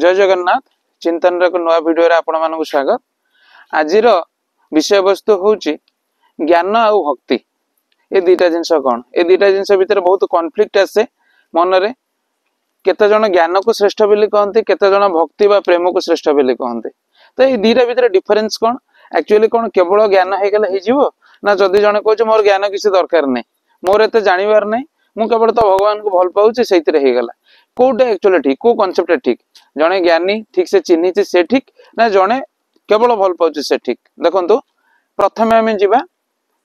जय जगन्नाथ चिंतन नुआ वीडियो रे आपण मानक स्वागत। आज विषय वस्तु हूँ ज्ञान आ भक्ति। ये दुईटा जिनस कौन ये दुईटा जिनस भितर बहुत कॉन्फ्लिक्ट आसे मन रे। केते जन ज्ञान को श्रेष्ठ बोली कहते, केते जन भक्ति बा प्रेम को श्रेष्ठ बोली कहते। तो ये दुईटा भितर डिफरेन्स कौन एक्चुअली कौन केवल ज्ञान हो गले ना जदि जन कहे मोर ज्ञान किसी दरकार नहीं, मोर एत जानवर नहीं, मु केवल तो भगवान को भल पाऊँ से गला कोटे एक्चुअली ठीक को कॉन्सेप्ट ठीक। जने ज्ञानी ठीक से चिन्हित से ठीक ना जने केवल भल पाऊँ से ठीक। देखो प्रथम आम जा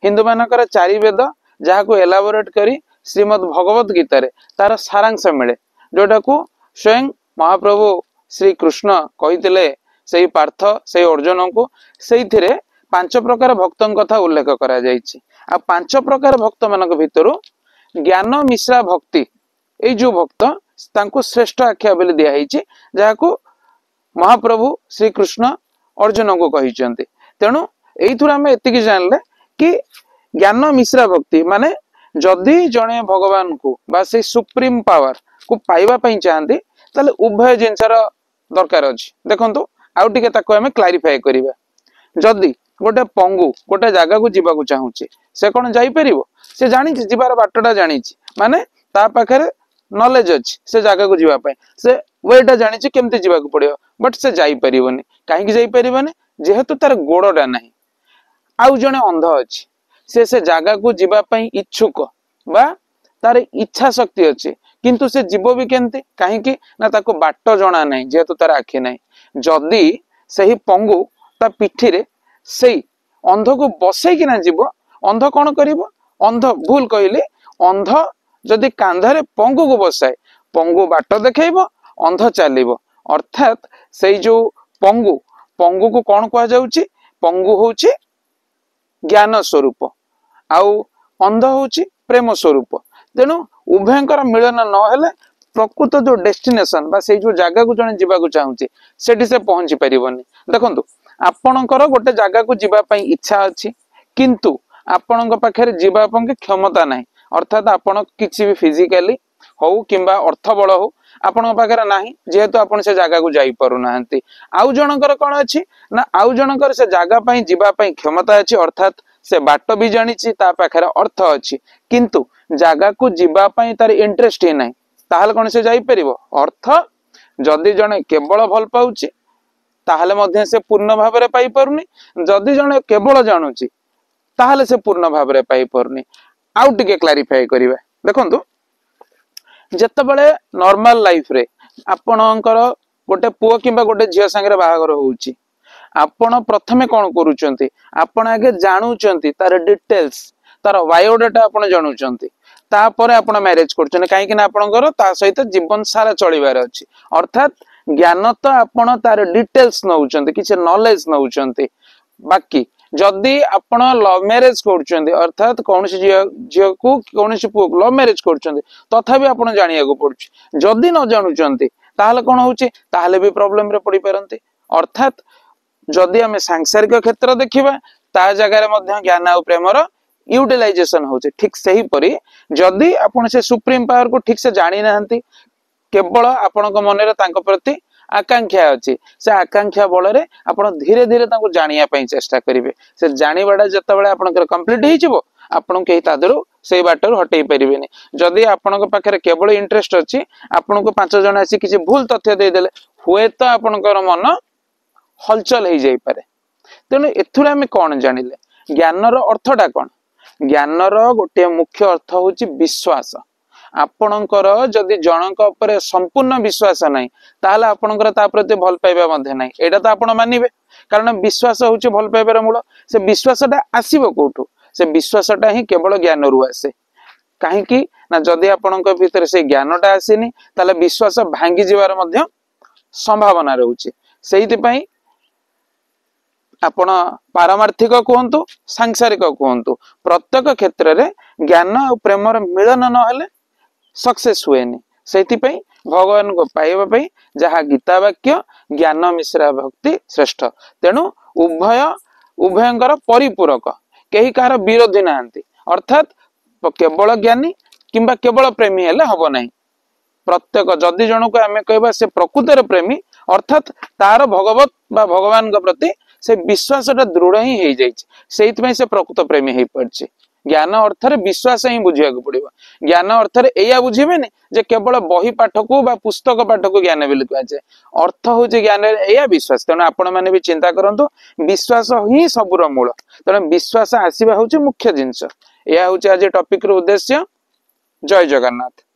हिंदू मानकर 4 वेद जहाँ को एलाबोरेट करी श्रीमद भगवत गीता रे तार सारांश मिले, जोटा को स्वयं महाप्रभु श्री कृष्ण कही से पार्थ से अर्जुन को से 5 प्रकार भक्तों कथा उल्लेख करा जायछि। आ 5 प्रकार भक्त मान भितर ज्ञान मिश्रा भक्ति ये जो भक्त तांको श्रेष्ठ आख्या बोली दिया जहाँ को महाप्रभु श्री कृष्ण अर्जुन को कही। तेणु यही आम एति जानले कि ज्ञान मिश्रा भक्ति माने जदि जड़े भगवान को बा से सुप्रीम पावर को पाइबा पई चाहती ताले उभय जिनसर दरकार अछि। देखंतु आउ टिके ताको आमे क्लारिफाई करिबा। जदि गोटे पंगु गोटे जगह को जीवा चाहूचे से कौन जापर से जानी जीवार बाटटा जानी माने ता पाखे नॉलेज अच्छी से जगह को जीवाई से वेटा जानी केमती जीवा पड़ो बट से जापर कहीं जापर जेहेतु तार गोड़टा ना। आउ जड़े अंध अच्छी से जगह को जीवाई इच्छुक बा तार इच्छा शक्ति अच्छी किंतु से जीव भी केमती कहीं ना ताको बाट जना ना जेहेतु तार आखि ना। जदि से पंगु ता पिठी रे से अंध को बसैकिना जीव अंध कौन कर अंध भूल कहले अंध जदि कांधरे पंगु को बसाए पंगु बाट देखब अंध चलो अर्थात से जो पंगु पंगु को कौन कह जाउची पंगु होची ज्ञान स्वरूप आउ अंध होची प्रेम स्वरूप। तेणु उभयंकर मिलन न हेले प्रकृत जो डेस्टिनेशन बा से जो जगह को जने जीवा चाहूचे सेठी से पहुंची परिबनी। देखंतु आपणकर गोटे जगह को जीवाई इच्छा अच्छी किंतु आपण पाखे जीवाई क्षमता ना, अर्थात आपण किसी भी फिजिकाली हो किंबा अर्थ बल हो आपण पाखे ना जेहेतु आपण से जगह को जाई पारु नाहंती। आउ जनकर कौन अच्छी ना आउ जनकर से जगह जीवाई क्षमता अच्छी अर्थात से बाट भी जानी ता पाखे अर्थ अच्छी किंतु जगह को जीवाई तार इंटरेस्ट ही ना ताहले कौन से जाई परिबो। अर्थ जदि जने केवल भल पाउची ताहले मध्य से पूर्ण भाव में पाई पारुनी, जदि जने केवल जानुची ताहले से पूर्ण भाव में पाई पारुनी। आउ टिके क्लारिफाई करिबा। देखंतु जेतेबेले नॉर्मल लाइफ रे आपणकर गोटे पुओ किंबा गोटे झियो संगे बाहागर होउची आपण प्रथमे कौन करूचंती आपण आगे जानुचंती तार डिटेल्स तार बायोडाटा आपण जानुचंती तापर आपण मैरिज करछन काहे कि ना आपणकर ता सहित जीवन सारा चलिबार अछि। अर्थात ज्ञान तो आपण तार डिटेल्स नउचंती किछ नॉलेज नउचंती। बाकी जदि आपण लव मैरिज करछंती अर्थात कौनसी झियो को कौनसी पुओ लव मैरिज करछंती तथापि आपण जानिया को पड़छ। जदि न जानुचंती ताहले कोन होउची ताहले भी प्रॉब्लम रे पड़ी परंती। अर्थात जदि हमें सांसारिक क्षेत्र देखिबा ता जगह रे मध्य ज्ञान आ प्रेमर यूटिलाइजेशन होचे। ठीक सही परी जदि आपण से सुप्रीम पावर को ठीक से जानी नाहंती केवल आपण मन रे तांको प्रति आकांक्षा अच्छी से आकांक्षा बल रे आपण धीरे धीरे तांको जानिया पई चेष्टा करिवे। से जानिबाडा जतबेले आपनकर कंप्लीट हे जिवो आपण केही तादरो से बाटर हटै परिबेनी। जदि आपनक पाखरे केवल इंटरेस्ट अच्छी आपण को 5 जण आसी किछि भूल तथ्य दे देले हुए तो आपनकर मन हलचल हो जाई पारे। तेणु एथुरा आमे कोन जानिले ज्ञानर अर्थटा कोन। ज्ञानर गोटे मुख्य अर्थ होची विश्वास। आपणकर जदि जनक उपरे संपूर्ण विश्वास नहीं ताहले आपणकर ता प्रति भल पाइबा मध्ये नहीं एटा तो आपण मानिबे कारण विश्वास होची भल पाइबार मूल। से विश्वासटा आसीबो कोठु से विश्वासटा ही केवल ज्ञान रु आसे काहे कि ना जदि आपणक भीतर से ज्ञानटा आसीनी ताले विश्वास भांगी जिवार मध्ये संभावना रहउची। सेहिति पई आपण पारमार्थिक कहतु सांसारिक कहतु प्रत्येक क्षेत्र रे ज्ञान और प्रेमर मिलन न हेले सक्सेस हुएनी। से भगवान को पाइबा जहाँ गीता वाक्य ज्ञान मिश्रा भक्ति श्रेष्ठ। तेणु उभय उभयंकर परिपूरक कहीं कहार विरोधी नाहंती। अर्थात केवल ज्ञानी किंबा केवल प्रेमी हेले हब नहीं। प्रत्येक जदि जन को आम कह से प्रकृतर प्रेमी अर्थात तार भगवत बा भगवान प्रति से विश्वासटा दृढ़ ही हो जाइए से प्रकृत प्रेमी हो पार्छ ज्ञान अर्थ विश्वास ही बुझा पड़ो ज्ञान अर्थ या बुझेनि जे केवल बही पाठ को बा पुस्तक पाठ को ज्ञान बोली कहुए अर्थ हूँ ज्ञान या विश्वास तेणु आपण मैंने भी चिंता करूँ विश्वास ही सबूर मूल तेणु विश्वास आसवा हूँ मुख्य जिनस यह हूँ आज टॉपिक रो उद्देश्य जय जगन्नाथ।